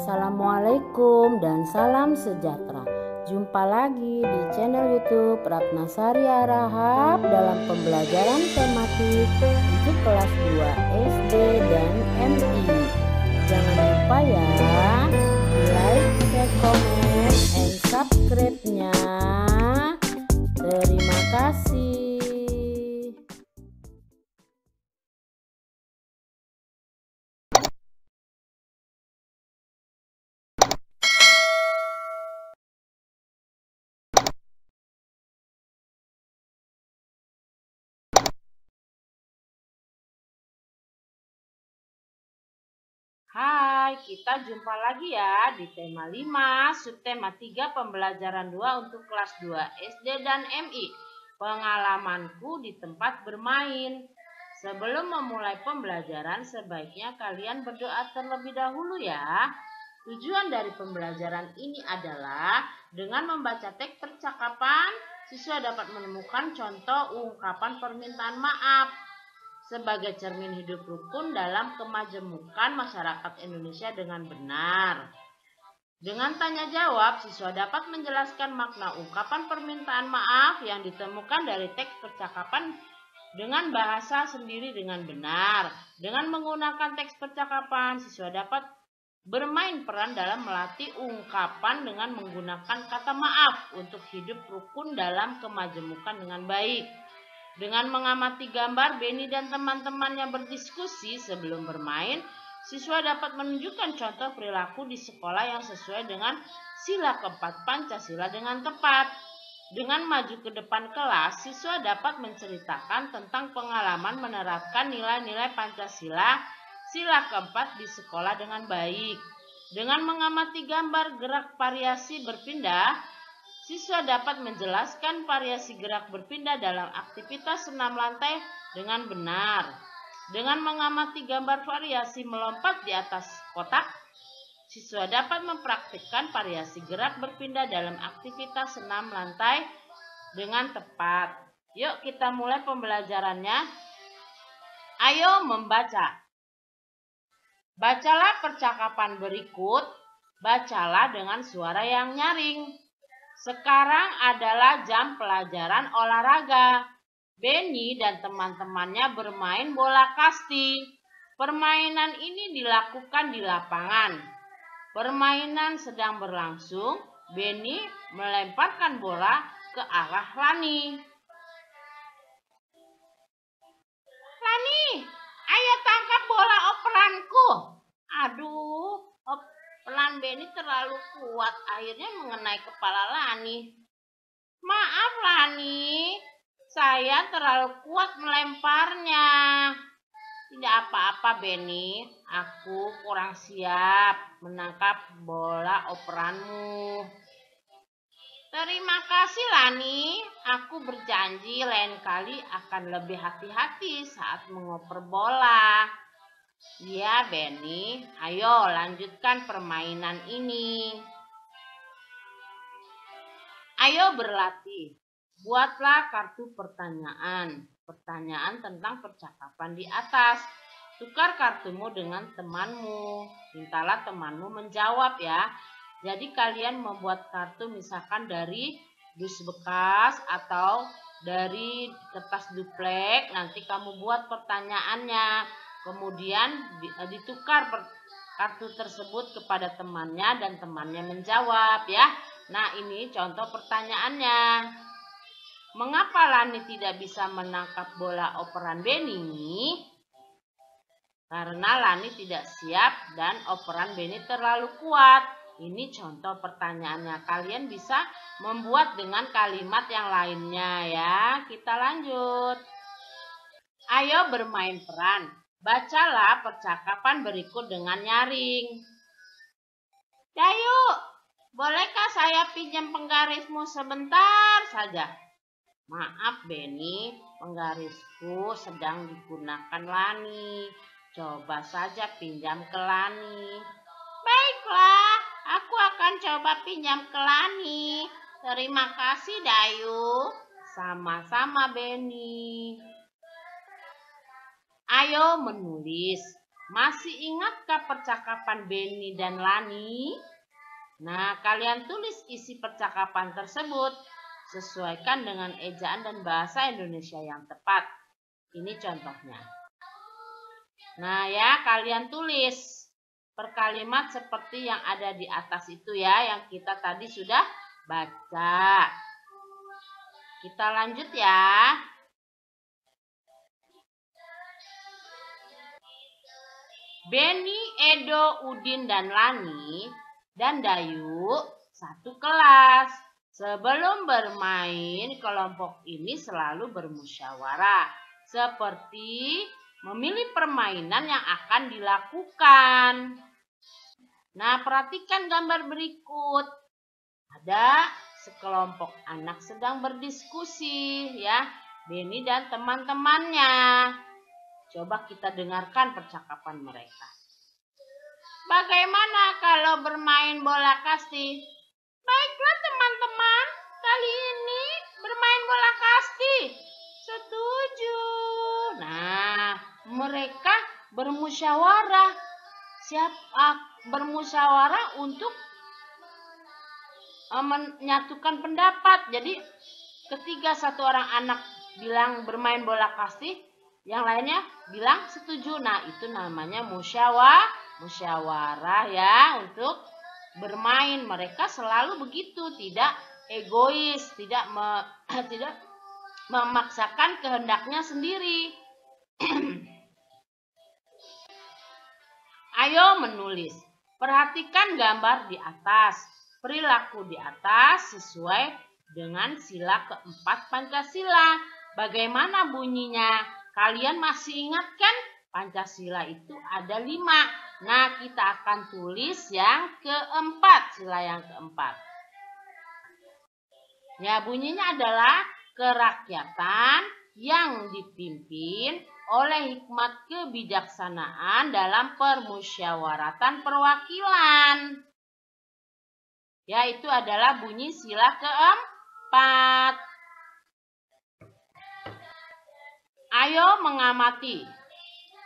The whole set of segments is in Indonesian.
Assalamualaikum dan salam sejahtera. Jumpa lagi di channel YouTube Ratnasari Rahab dalam pembelajaran tematik untuk kelas 2 SD dan MI. Jangan lupa ya, like, share, comment, and subscribe-nya. Terima kasih. Hai, kita jumpa lagi ya di tema 5, subtema 3, pembelajaran 2 untuk kelas 2 SD dan MI. Pengalamanku di tempat bermain. Sebelum memulai pembelajaran, sebaiknya kalian berdoa terlebih dahulu ya. Tujuan dari pembelajaran ini adalah dengan membaca teks percakapan, siswa dapat menemukan contoh ungkapan permintaan maaf sebagai cermin hidup rukun dalam kemajemukan masyarakat Indonesia dengan benar. Dengan tanya jawab, siswa dapat menjelaskan makna ungkapan permintaan maaf yang ditemukan dari teks percakapan dengan bahasa sendiri dengan benar. Dengan menggunakan teks percakapan, siswa dapat bermain peran dalam melatih ungkapan dengan menggunakan kata maaf untuk hidup rukun dalam kemajemukan dengan baik. Dengan mengamati gambar Beni dan teman-temannya berdiskusi sebelum bermain, siswa dapat menunjukkan contoh perilaku di sekolah yang sesuai dengan sila keempat Pancasila dengan tepat. Dengan maju ke depan kelas, siswa dapat menceritakan tentang pengalaman menerapkan nilai-nilai Pancasila sila keempat di sekolah dengan baik. Dengan mengamati gambar gerak variasi berpindah, siswa dapat menjelaskan variasi gerak berpindah dalam aktivitas senam lantai dengan benar. Dengan mengamati gambar variasi melompat di atas kotak, siswa dapat mempraktikkan variasi gerak berpindah dalam aktivitas senam lantai dengan tepat. Yuk kita mulai pembelajarannya. Ayo membaca. Bacalah percakapan berikut. Bacalah dengan suara yang nyaring. Sekarang adalah jam pelajaran olahraga. Beni dan teman-temannya bermain bola kasti. Permainan ini dilakukan di lapangan. Permainan sedang berlangsung. Beni melemparkan bola ke arah Lani. Lani, ayo tangkap bola operanku. Aduh, pelan Beni terlalu kuat, akhirnya mengenai kepala Lani. Maaf Lani, saya terlalu kuat melemparnya. Tidak apa-apa Beni, aku kurang siap menangkap bola operanmu. Terima kasih Lani, aku berjanji lain kali akan lebih hati-hati saat mengoper bola. Ya Beni, ayo lanjutkan permainan ini. Ayo berlatih. Buatlah kartu pertanyaan. Pertanyaan tentang percakapan di atas. Tukar kartumu dengan temanmu. Mintalah temanmu menjawab ya. Jadi kalian membuat kartu misalkan dari dus bekas atau dari kertas duplek. Nanti kamu buat pertanyaannya. Kemudian ditukar kartu tersebut kepada temannya dan temannya menjawab ya. Nah ini contoh pertanyaannya. Mengapa Lani tidak bisa menangkap bola operan Beni? Karena Lani tidak siap dan operan Beni terlalu kuat. Ini contoh pertanyaannya. Kalian bisa membuat dengan kalimat yang lainnya ya. Kita lanjut. Ayo bermain peran. Bacalah percakapan berikut dengan nyaring. Dayu, bolehkah saya pinjam penggarismu sebentar saja? Maaf Beni, penggarisku sedang digunakan Lani. Coba saja pinjam ke Lani. Baiklah, aku akan coba pinjam ke Lani. Terima kasih Dayu. Sama-sama Beni. Ayo menulis. Masih ingatkah percakapan Benny dan Lani? Nah, kalian tulis isi percakapan tersebut. Sesuaikan dengan ejaan dan bahasa Indonesia yang tepat. Ini contohnya. Nah ya, kalian tulis per kalimat seperti yang ada di atas itu ya, yang kita tadi sudah baca. Kita lanjut ya. Benny, Edo, Udin, dan Lani dan Dayu satu kelas. Sebelum bermain, kelompok ini selalu bermusyawarah seperti memilih permainan yang akan dilakukan. Nah, perhatikan gambar berikut. Ada sekelompok anak sedang berdiskusi ya, Benny dan teman-temannya. Coba kita dengarkan percakapan mereka. Bagaimana kalau bermain bola kasti? Baiklah teman-teman, kali ini bermain bola kasti. Setuju. Nah, mereka bermusyawarah. Bermusyawarah untuk menyatukan pendapat. Jadi, ketika satu orang anak bilang bermain bola kasti, yang lainnya bilang setuju. Nah, itu namanya musyawarah ya untuk bermain. Mereka selalu begitu, tidak egois, tidak memaksakan kehendaknya sendiri. Ayo menulis. Perhatikan gambar di atas. Perilaku di atas sesuai dengan sila keempat Pancasila. Bagaimana bunyinya? Kalian masih ingat kan? Pancasila itu ada 5. Nah, kita akan tulis yang keempat, sila yang keempat. Ya, bunyinya adalah kerakyatan yang dipimpin oleh hikmat kebijaksanaan dalam permusyawaratan perwakilan. Ya, itu adalah bunyi sila keempat. Ayo mengamati.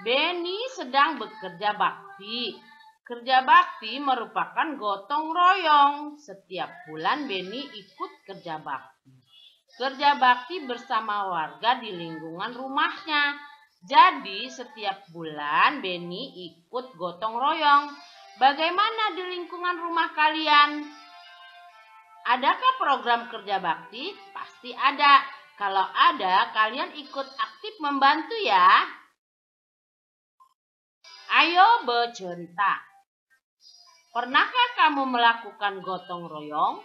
Benny sedang bekerja bakti. Kerja bakti merupakan gotong royong. Setiap bulan Benny ikut kerja bakti. Kerja bakti bersama warga di lingkungan rumahnya. Jadi setiap bulan Benny ikut gotong royong. Bagaimana di lingkungan rumah kalian? Adakah program kerja bakti? Pasti ada. Kalau ada, kalian ikut aktif membantu ya. Ayo bercerita. Pernahkah kamu melakukan gotong royong?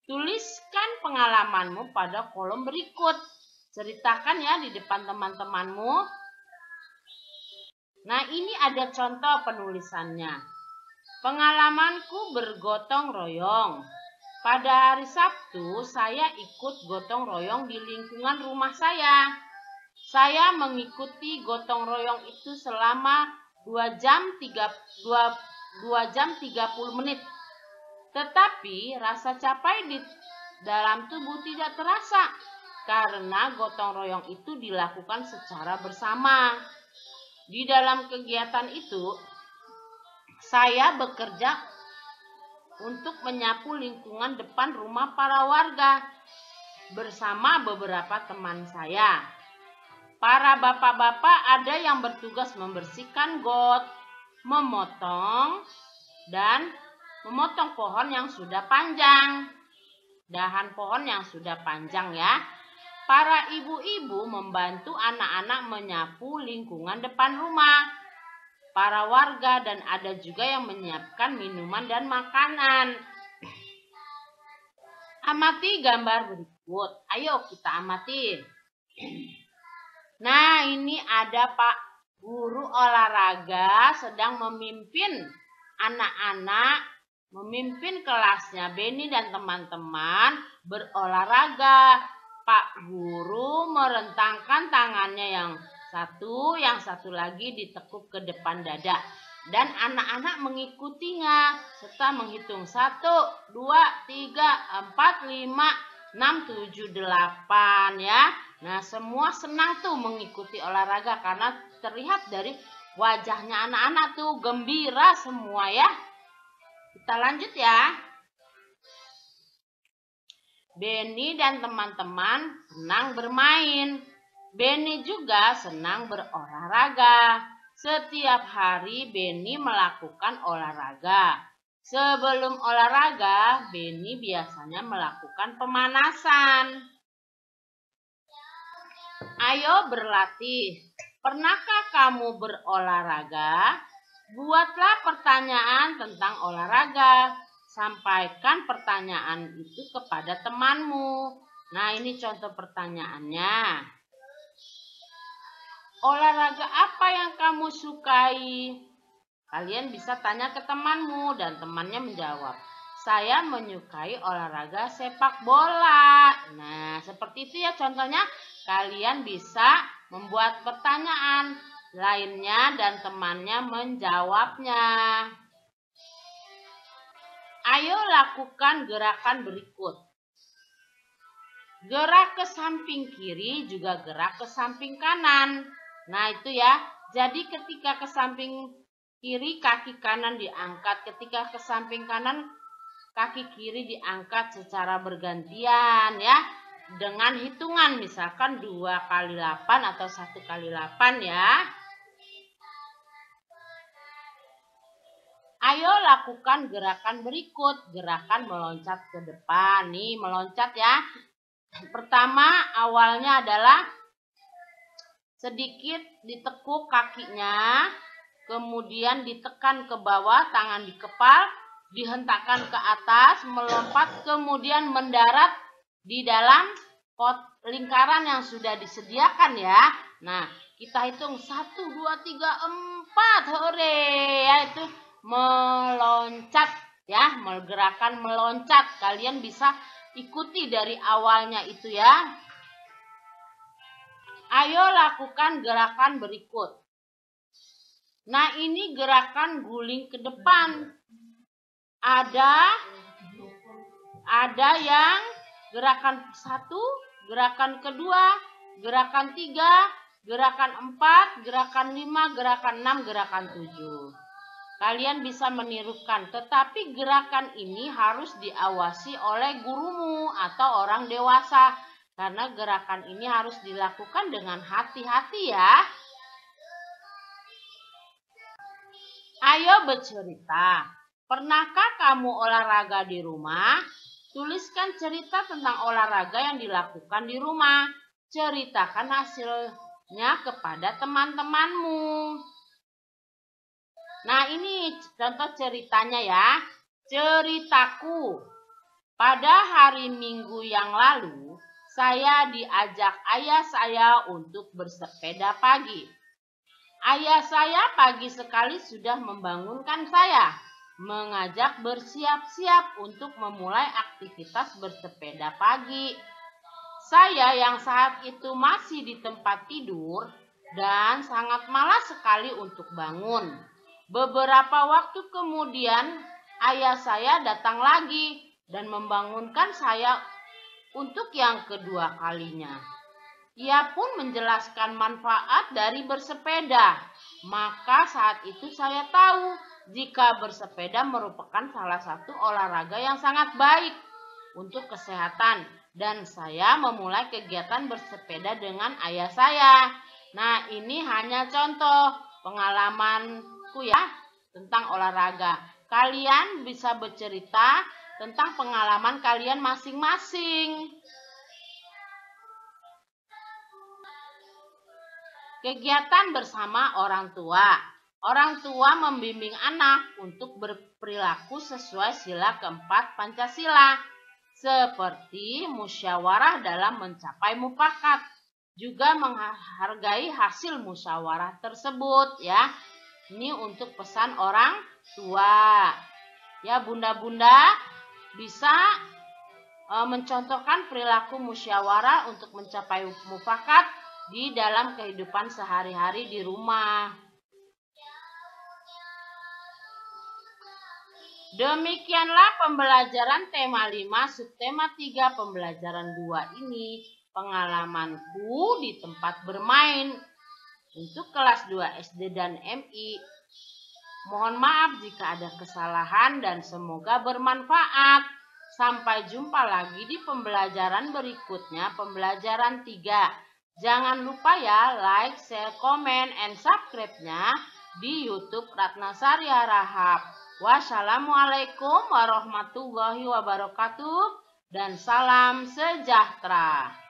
Tuliskan pengalamanmu pada kolom berikut. Ceritakan ya di depan teman-temanmu. Nah, ini ada contoh penulisannya. Pengalamanku bergotong royong. Pada hari Sabtu, saya ikut gotong royong di lingkungan rumah saya. Saya mengikuti gotong royong itu selama 2 jam 30 menit. Tetapi rasa capek di dalam tubuh tidak terasa karena gotong royong itu dilakukan secara bersama. Di dalam kegiatan itu, saya bekerja untuk menyapu lingkungan depan rumah para warga bersama beberapa teman saya. Para bapak-bapak ada yang bertugas membersihkan got, memotong pohon yang sudah panjang. Dahan pohon yang sudah panjang ya. Para ibu-ibu membantu anak-anak menyapu lingkungan depan rumah. Para warga dan ada juga yang menyiapkan minuman dan makanan. Amati gambar berikut. Ayo kita amati. Nah, ini ada Pak Guru olahraga sedang memimpin anak-anak, memimpin kelasnya. Benny dan teman-teman berolahraga. Pak Guru merentangkan tangannya yang satu lagi ditekuk ke depan dada. Dan anak-anak mengikutinya serta menghitung 1, 2, 3, 4, 5, 6, 7, 8 ya. Nah, semua senang tuh mengikuti olahraga karena terlihat dari Wajahnya anak-anak tuh gembira semua ya. Kita lanjut ya. Benny dan teman-teman senang bermain. Benny juga senang berolahraga. Setiap hari Benny melakukan olahraga. Sebelum olahraga, Benny biasanya melakukan pemanasan. Ayo berlatih. Pernahkah kamu berolahraga? Buatlah pertanyaan tentang olahraga. Sampaikan pertanyaan itu kepada temanmu. Nah, ini contoh pertanyaannya. Olahraga apa yang kamu sukai? Kalian bisa tanya ke temanmu dan temannya menjawab. Saya menyukai olahraga sepak bola. Nah, seperti itu ya contohnya. Kalian bisa membuat pertanyaan lainnya dan temannya menjawabnya. Ayo lakukan gerakan berikut. Gerak ke samping kiri juga gerak ke samping kanan. Nah, itu ya. Jadi ketika ke samping kiri, kaki kanan diangkat. Ketika ke samping kanan, kaki kiri diangkat secara bergantian ya. Dengan hitungan misalkan 2 kali 8 atau 1 kali 8 ya. Ayo lakukan gerakan berikut. Gerakan meloncat ke depan. Nih meloncat ya. Pertama awalnya adalah sedikit ditekuk kakinya. Kemudian ditekan ke bawah, tangan dikepal. Dihentakkan ke atas, melompat. Kemudian mendarat di dalam lingkaran yang sudah disediakan ya. Nah, kita hitung 1, 2, 3, 4. Hore! Ya, itu meloncat ya, gerakan meloncat. Kalian bisa ikuti dari awalnya itu ya. Ayo lakukan gerakan berikut. Nah, ini gerakan guling ke depan. Ada yang gerakan 1, gerakan kedua, gerakan 3, gerakan 4, gerakan 5, gerakan 6, gerakan 7. Kalian bisa menirukan, tetapi gerakan ini harus diawasi oleh gurumu atau orang dewasa. Karena gerakan ini harus dilakukan dengan hati-hati ya. Ayo bercerita. Pernahkah kamu olahraga di rumah? Tuliskan cerita tentang olahraga yang dilakukan di rumah. Ceritakan hasilnya kepada teman-temanmu. Nah, ini contoh ceritanya ya. Ceritaku. Pada hari Minggu yang lalu, saya diajak ayah saya untuk bersepeda pagi. Ayah saya pagi sekali sudah membangunkan saya, mengajak bersiap-siap untuk memulai aktivitas bersepeda pagi. Saya yang saat itu masih di tempat tidur dan sangat malas sekali untuk bangun. Beberapa waktu kemudian ayah saya datang lagi dan membangunkan saya untuk yang kedua kalinya. Ia pun menjelaskan manfaat dari bersepeda. Maka saat itu saya tahu jika bersepeda merupakan salah satu olahraga yang sangat baik untuk kesehatan. Dan saya memulai kegiatan bersepeda dengan ayah saya. Nah, ini hanya contoh pengalamanku ya tentang olahraga. Kalian bisa bercerita tentang pengalaman kalian masing-masing. Kegiatan bersama orang tua. Orang tua membimbing anak untuk berperilaku sesuai sila keempat Pancasila, seperti musyawarah dalam mencapai mufakat, juga menghargai hasil musyawarah tersebut ya. Ini untuk pesan orang tua. Ya, bunda-bunda bisa mencontohkan perilaku musyawarah untuk mencapai mufakat di dalam kehidupan sehari-hari di rumah. Demikianlah pembelajaran tema 5 subtema 3 pembelajaran 2 ini. Pengalamanku di tempat bermain. untuk kelas 2 SD dan MI. Mohon maaf jika ada kesalahan dan semoga bermanfaat. Sampai jumpa lagi di pembelajaran berikutnya, pembelajaran 3. Jangan lupa ya like, share, comment, and subscribe-nya di YouTube Ratnasari Harahap. Wassalamualaikum warahmatullahi wabarakatuh dan salam sejahtera.